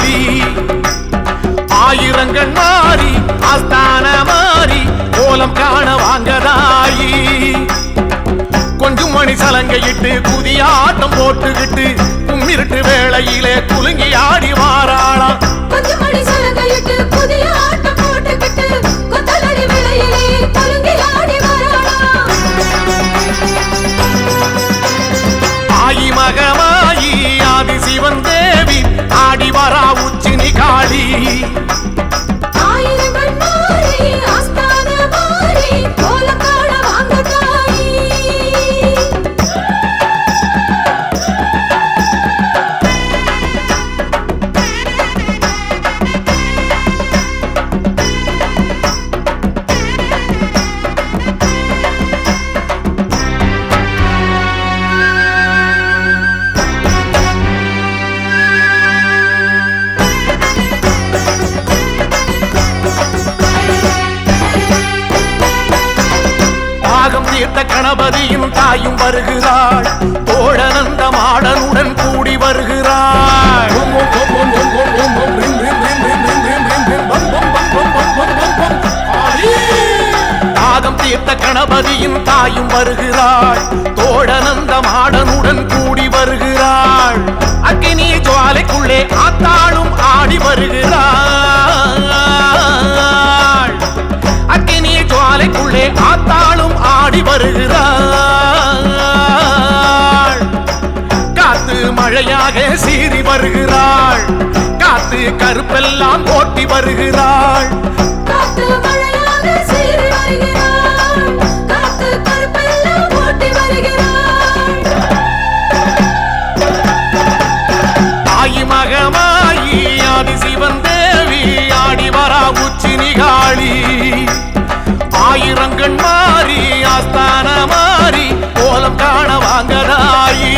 காளி ஆயிரங்கள் மாறி ஆஸ்தான மாறி கோலம் காண வாங்கதாயி கொஞ்சம் மணி சலங்கையிட்டு புதிய ஆட்டம் போட்டுக்கிட்டு கும்மிருட்டு வேளையிலே குலுங்கி ஆடி வாராளாம் கொஞ்சம் மணி சலங்கையிட்டு புதிய ஆட்டம் போட்டுக்கிட்டு கொத்தலடி வேளையிலே குலுங்கி ஆடி வாராளாம் ஆயி மகமாயி ஆதி சிவன் தேவி ஆடி வரா உச்சினி காளி ஆயிரங்கள் மாறி ஆஸ்தான மாறி கோலம் காண வாங்கதாயி தீர்த்த கணபதியின் தாயும் வருகிறாள் தோழனந்த மாடனுடன் கூடி வருகிறாள் தாகம் தீர்த்த கணபதியின் தாயும் வருகிறாள் தோழனந்த மாடனுடன் கூடி வருகிறாள் அக்கினி ஜுவாலைக்குள்ளே ஆத்தாளும் ஆடி வருகிறாள் அக்கினி ஜுவாலைக்குள்ளே ஆத்தாளும் ஆடி வருகிறாள் காத்து மழையாக சீறி வருகிறாள் காத்து கருப்பெல்லாம் ஓட்டி வருகிறாள் காத்து மழையாக சீறி வருகிறாள் காத்து கருப்பெல்லாம் ஓட்டி வருகிறாள் ஆயி மகமாயி ஆதி சிவன் தேவி ஆடி வரா உச்சினி காளி ஆயிரங்கண் மாறி ஆஸ்தான மாறி கோலம் காண வாங்கதாயி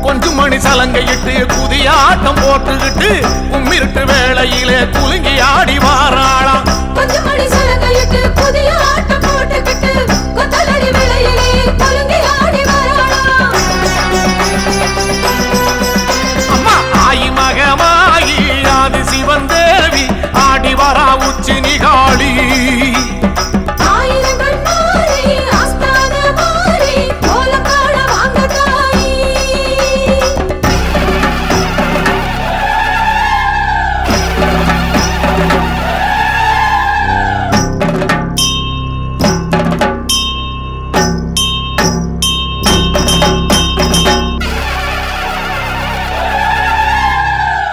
கொஞ்சம் மணி சலங்கையிட்டு புதிய ஆட்டம் போட்டுக்கிட்டு கும்மிருட்டு வேளையிலே குலுங்கி ஆடி வாராளாம் கொஞ்சம் மணி சலங்கையிட்டு புதிய ஆட்டம் போட்டுக்கிட்டு கொத்தலடி வேளையிலே குலுங்கி ஆடி வாராளாம் அம்மா ஆயி மகமாயி ஆதி சிவன் தேவி ஆடி வரா உச்சினி காளி ஆயிரங்கள் மாறி ஆஸ்தான மாறி கோலம் காண வாங்கதாயி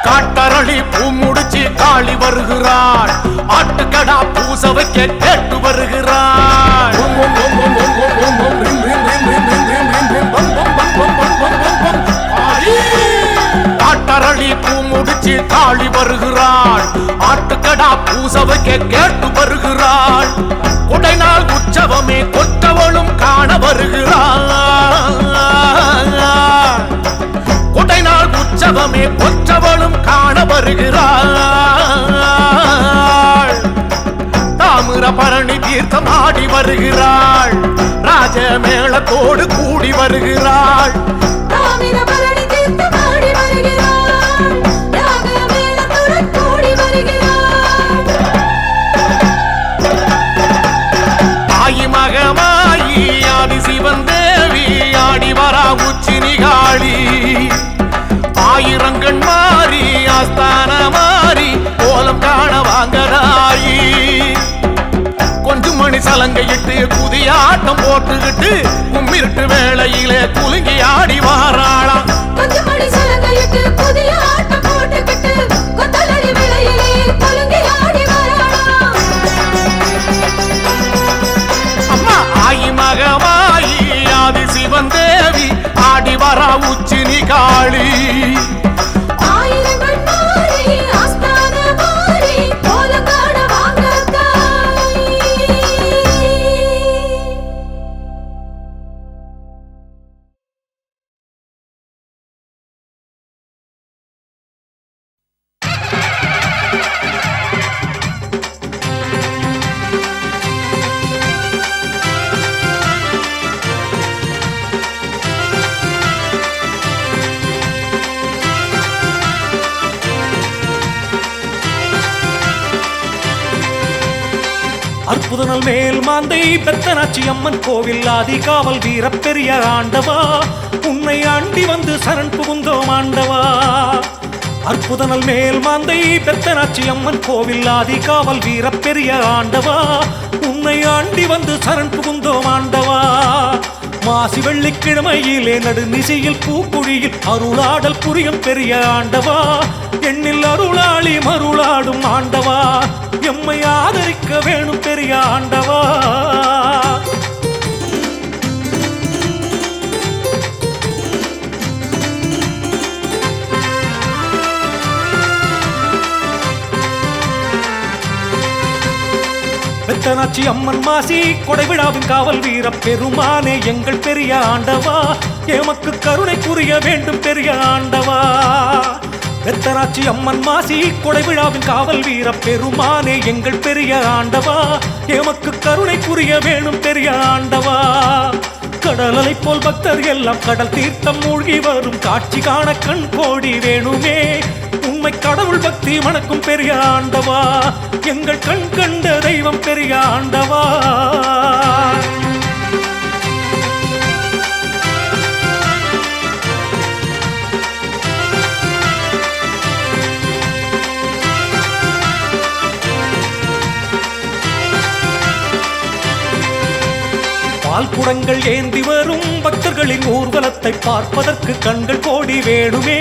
காட்டரளி பூ முடிச்சு காளி வருகிறாள் ஆட்டுக்கடா பூச வைக்க கேட்டு வருகிறாள் காட்டரளி பூ முடிச்சு காளி வருகிறாள் ஆட்டுக்கடா பூச வைக்க கேட்டு வருகிறாள் உடைநாள் உற்சவமே கொற்றவளும் காண வருகிறாள் உடைநாள் உற்சவமே கொற்றவளும் காண வருகிறாள் தாமிர பரணி தீர்த்தம் ஆடி வருகிறாள் ராஜ மேளத்தோடு கூடி வருகிறாள் தாமிரபரணி தீர்த்தம் ஆடி வருகிறாள் ராக மேளத்துடன் கூடி வருகிறாள் ஆயி மகமாயி ஆதி சிவன் தேவி ஆடி வரா உச்சினி காளி ஆயிரங்கண் மாறி ஆஸ்தான மாறி கோலம் காண வாங்கதாயி கொஞ்சம் மணி சலங்கையிட்டு புதிய ஆட்டம் போட்டுக்கிட்டு கும்மிருட்டு வேளையிலே குலுங்கி ஆடி வாராளாம் கொஞ்சம் மணி சலங்கையிட்டு புதிய ஆட்டம் போட்டுக்கிட்டு கொத்தலடி வேளையிலே குலுங்கி ஆடி வாராளாம் அம்மா ஆயி மகமாயி ஆதி சிவன் தேவி ஆடி வரா உச்சினி காளி ஆயிரங்கள் மாறி ஆஸ்தான மாறி கோலம் காண வாங்கதாயி அற்புதனல் மேல் மாந்தை பெத்தனாச்சி அம்மன் கோவில் ஆதிகாவல் வீர பெரிய ஆண்டவா உன்னை ஆண்டி வந்து சரண் புகுந்தோம் ஆண்டவா. அற்புதனல் மேல் மாந்தை பெத்தனாச்சி அம்மன் கோவில் ஆதிகாவல் வீர பெரிய ஆண்டவா உன்னை ஆண்டி வந்து சரண் புகுந்தோம் ஆண்டவா. மாசி வெள்ளிக்கிழமையிலே நடுநிசையில் பூக்குழியில் அருளாடல் புரியும் பெரிய ஆண்டவா எண்ணில் அருளாளி மருளாடும் ஆண்டவா எம்மை ஆதரிக்க வேணும் பெரிய ஆண்டவா. பெத்தனாச்சி அம்மன் மாசி கொடைவிழாவின் காவல் வீர பெருமானே எங்கள் பெரிய ஆண்டவா எமக்கு கருணை புரிய வேண்டும் பெரிய ஆண்டவா. பெத்தனாச்சி அம்மன் மாசி கொடைவிழாவின் காவல் வீர பெருமானே எங்கள் பெரிய ஆண்டவா எமக்கு கருணை புரிய வேணும் பெரிய ஆண்டவா. கடலை போல் பக்தர் எல்லாம் கடல் தீர்த்தம் மூழ்கி வரும் காட்சி காண கண் கோடி வேணுமே உண்மை கடவுள் பக்தி மணக்கும் பெரிய ஆண்டவா எங்கள் கண் கண்ட தெய்வம் பெரிய ஆண்டவா. பால் குடங்கள் ஏந்தி வரும் பக்தர்களின் ஊர்வலத்தை பார்ப்பதற்கு கண்கள் கோடி வேணுமே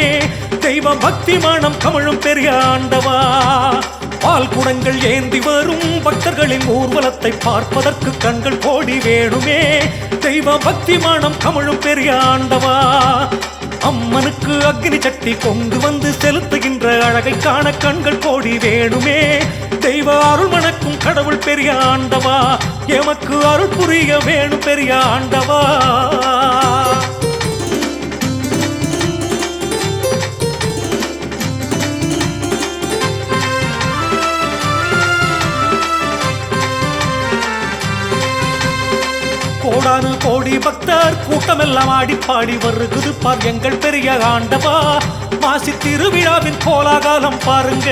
தெய்வ பக்தி மனம் கமழும் பெரிய ஆண்டவா. பால் குடங்கள் ஏந்தி வரும் பக்தர்களின் ஊர்வலத்தை பார்ப்பதற்கு கண்கள் கோடி வேணுமே தெய்வ பக்தி மனம் கமழும் பெரிய ஆண்டவா. அம்மனுக்கு அக்னி சட்டி கொண்டு வந்து செலுத்துகின்ற அழகை காண கண்கள் கோடி வேணுமே தெய்வ அருள் மணக்கும் கடவுள் பெரிய ஆண்டவா எமக்கு அருள் புரிய வேணும் பெரிய ஆண்டவா. கோடானு கோடி பக்தர் கூட்டமெல்லாம் ஆடி பாடி வருகுது பார் எங்கள் பெரிய ஆண்டவா மாசி திருவிழாவின் கோலாகாலம் பாருங்க.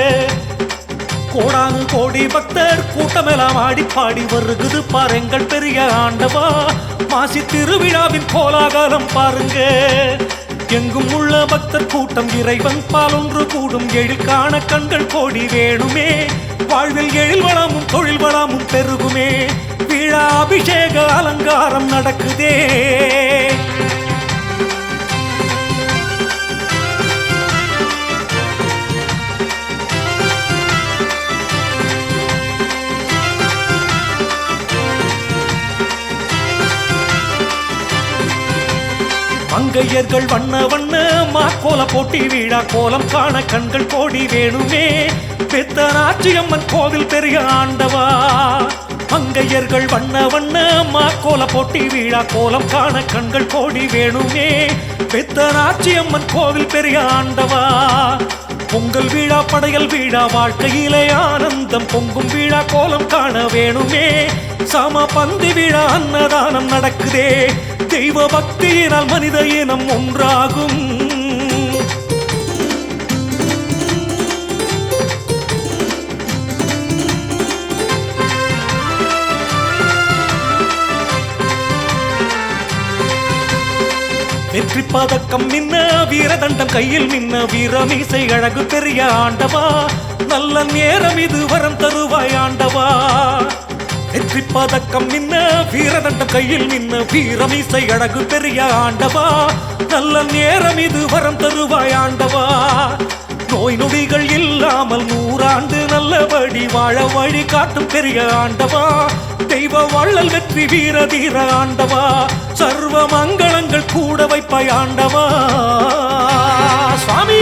கோடானு கோடி பக்தர் கூட்டமெல்லாம் ஆடி பாடி வருகுது பார் எங்கள் பெரிய ஆண்டவா மாசி திருவிழாவின் கோலாகாலம் பாருங்க. எங்கும் உள்ள பக்தர் கூட்டம் இறைவன் பால் ஒன்று கூடும் எழில் காண கண்கள் கோடி வேணுமே வாழ்வில் எழில் வளமும் தொழில் வளமும் பெருகுமே விழா அபிஷேக அலங்காரம் நடக்குதே. மங்கையர்கள் வண்ண வண்ண மாக்கோல போட்டி விழா கோலம் காண கண்கள் கோடி வேணுமே பெத்தனாச்சி அம்மன் கோவில் பெரிய ஆண்டவா. மங்கையர்கள் வண்ண வண்ண மாக்கோல போட்டி விழா கோலம் காண கண்கள் கோடி வேணுமே பெத்தனாச்சி அம்மன் கோவில் பெரிய ஆண்டவா. பொங்கல் விழா படையல் விழா வாழ்க்கையிலே ஆனந்தம் பொங்கும் விழா கோலம் காண வேணுமே சம பந்தி விழா அன்னதானம் நடக்குதே தெய்வ பக்தியினால் மனித இனம் ஒன்றாகும். வெற்றி பதக்கம் மின்ன வீரதண்டம் கையில் மின்ன வீரமீசை அழகு பெரிய ஆண்டவா நல்ல நேரம் இது வரம் தருவாய் ஆண்டவா. வெற்றி பதக்கம் மின்ன வீரதண்டம் கையில் மின்ன வீரமீசை அழகு பெரிய ஆண்டவா நல்ல நேரம் இது வரம் தருவாய் ஆண்டவா. நோய் நொடிகள் இல்லாமல் 100 ஆண்டு நல்லபடி வாழ வழி காட்டும் பெரிய ஆண்டவா தெய்வ வள்ளல் வெற்றி வீர தீர ஆண்டவா சர்வ மங்களங்கள் கூட வைப்பாய் ஆண்டவா சுவாமி.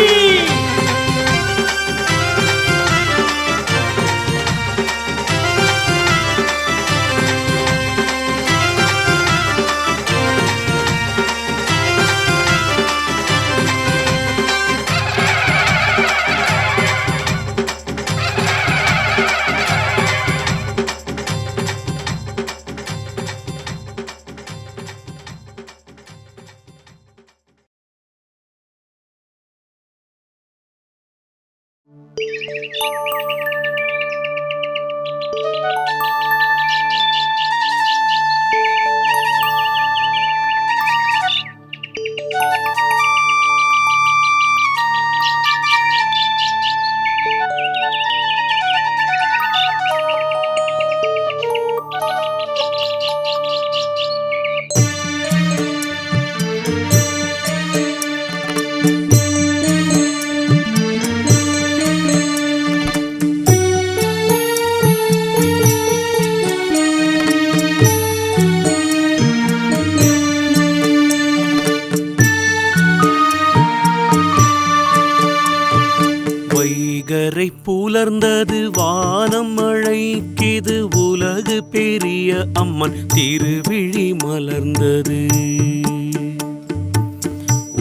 வைகரை புலர்ந்தது வானம் அழைக்கிது உலகு பெரிய அம்மன் திருவிழி மலர்ந்தது.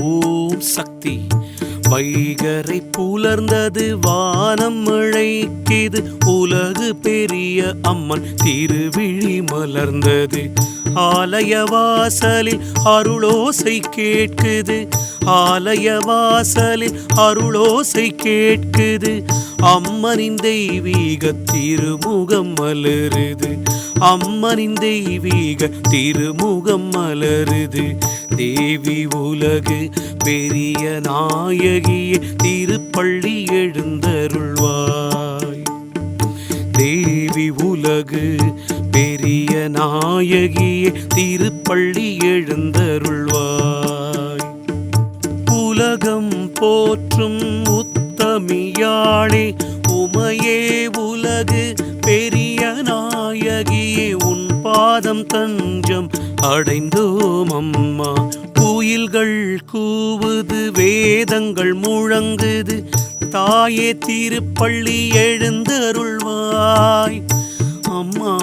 ஓம் சக்தி. வைகரை புலர்ந்தது வானம் அழைக்கிது உலகு பெரிய அம்மன் திருவிழி மலர்ந்தது. ஆலய வாசலில் அருளோசை கேட்குது, ஆலய வாசலில் அருளோசை கேட்குது. அம்மனின் தெய்வீக திருமுகம் மலருது, அம்மனின் தெய்வீக திருமுகம் மலருது. தேவி உலகு பெரிய நாயகியே திருப்பள்ளி எழுந்தருள்வாய். தேவி உலகு பெரிய நாயகியே திருப்பள்ளி எழுந்தருள்வாய். உலகம் போற்றும் உத்தமியாளே உமையே உலகு பெரிய நாயகியே உன் பாதம் தஞ்சம் அடைந்தோம் அம்மா. குயில்கள் கூவுது வேதங்கள் முழங்குது தாயே திருப்பள்ளி எழுந்தருள்வாய் அம்மா.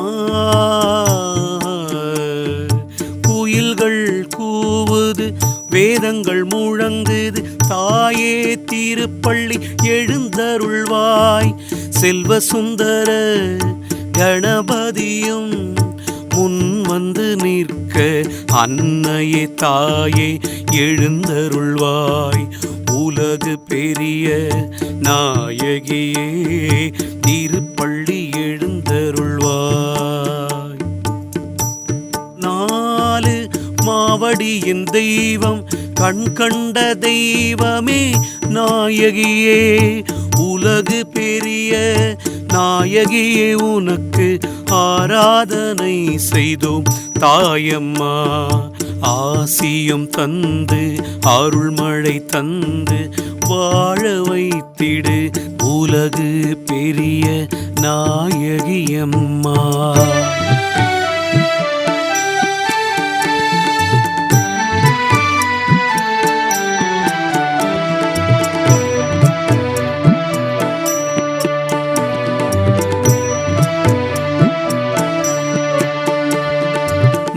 குயில்கள் கூவுது வேதங்கள் முழங்குது தாயே திருப்பள்ளி எழுந்தருள்வாய். செல்வ சுந்தர கணபதியும் முன் வந்து நிற்க அன்னையே தாயே எழுந்தருள்வாய். உலகு பெரிய நாயகியே திருப்பள்ளி எழுந்தருள்வாய். நாலு மாவடியின் தெய்வம் கண் கண்ட தெய்வமே நாயகியே உலகு பெரிய நாயகியே உனக்கு ஆராதனை செய்தோம் தாயம்மா. ஆசியும் தந்து அருள்மழை தந்து வாழ வைத்திடு உலகு பெரிய நாயகியம்மா.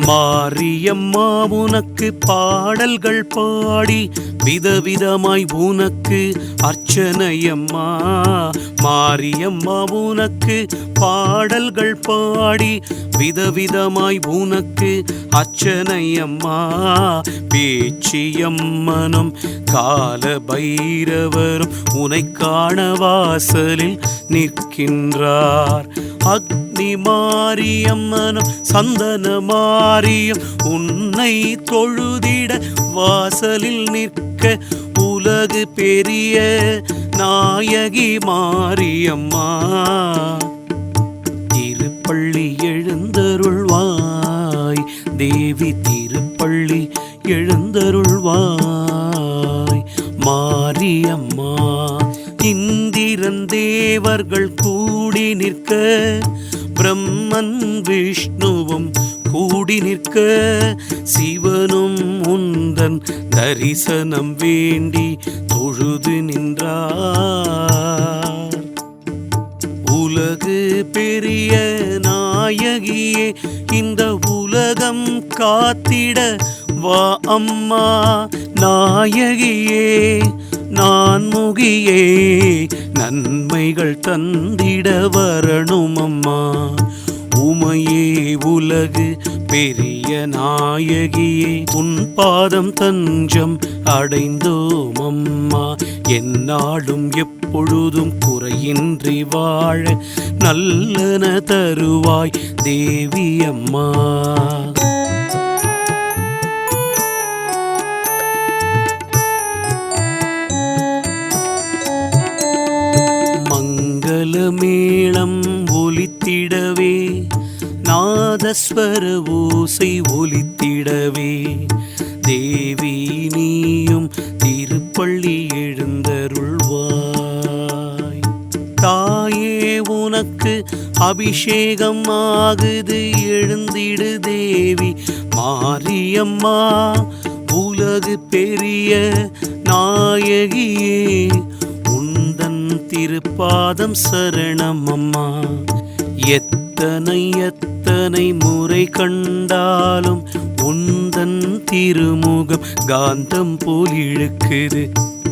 மாரியம்மா உனக்கு பாடல்கள் பாடி விதவிதமாய் உனக்கு அர்ச்சனையம்மா. மாரியம்மா உனக்கு பாடல்கள் பாடி விதவிதமாய் உனக்கு அர்ச்சனையம்மா. பேச்சியம்மனும் கால பைரவரும் உனை காண வாசலில் நிற்கின்றார். அக்னி மாரியம்மனும் சந்தன மாரியம் உன்னை தொழுதிட வாசலில் நிற்க உலகு பெரிய நாயகி மாரியம்மா. திருப்பள்ளி எழுந்தருள்வாய் தேவி திருப்பள்ளி எழுந்தருள்வாய் மாரியம்மா. இந்திரன் தேவர்கள் கூடி நிற்க பிரம்மன் விஷ்ணுவும் கூடி நிற்க சிவனும் உந்தன் தரிசனம் வேண்டி தொழுது நின்றார். உலகு பெரிய நாயகியே இந்த உலகம் காத்திட வா அம்மா. நாயகியே நான்முகியே நன்மைகள் தந்திட வரணும் அம்மா. உமையே உலகு பெரிய நாயகியே உன் பாதம் தஞ்சம் அடைந்தோம் அம்மா. எந்நாளும் எப்பொழுதும் குறையின்றி வாழ நல்லன தருவாய் தேவி அம்மா. மேளம் ஒலித்திடவே நாதஸ்வர ஓசை ஒலித்திடவே தேவி நீயும் திருப்பள்ளி எழுந்தருள்வாய். தாயே உனக்கு அபிஷேகம் ஆகுது எழுந்திடு தேவி மாரியம்மா. உலகு பெரிய நாயகியே உந்தன் திருப்பாதம் சரணம் அம்மா. எத்தனை எத்தனை முறை கண்டாலும் உந்தன் திருமுகம் காந்தம் போல் இழுக்குது.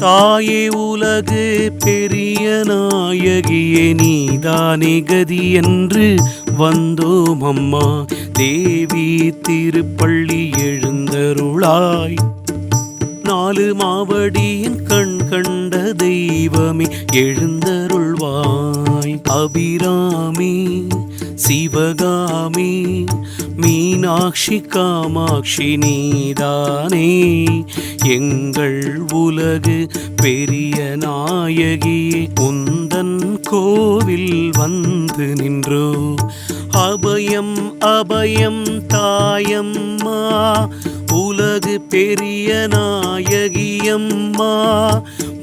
தாயே உலகு பெரிய நாயகியே நீதானே கதி என்று வந்தோம் அம்மா. தேவி திருப்பள்ளி எழுந்தருளாய். 4 மாவடியின் கண் கண்ட தெய்வமே எழுந்தருள்வாய். அபிராமி சிவகாமி மீனாட்சி காமாட்சி நீதானே எங்கள் உலகு பெரிய நாயகியே. உந்தன் கோவில் வந்து நின்றோ அபயம் அபயம் தாயம்மா. உலகு பெரிய நாயகியம்மா.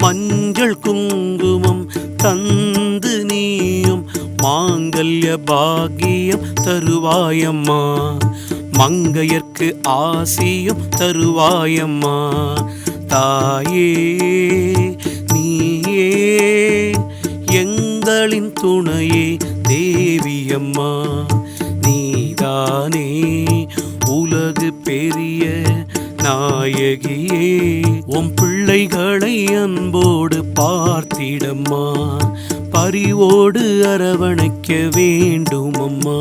மஞ்சள் குங்குமம் தந்து நீயும் மாங்கல்ய பாக்கியம் தருவாயம்மா. மங்கையர்க்கு ஆசியும் தருவாயம்மா. தாயே நீயே எங்களின் துணையே தேவியம்மா. நீதானே உலகு பெரிய நாயகியே. உம் பிள்ளைகளை அன்போடு பார்த்திடம்மா. பரிவோடு அரவணைக்க வேண்டும் அம்மா.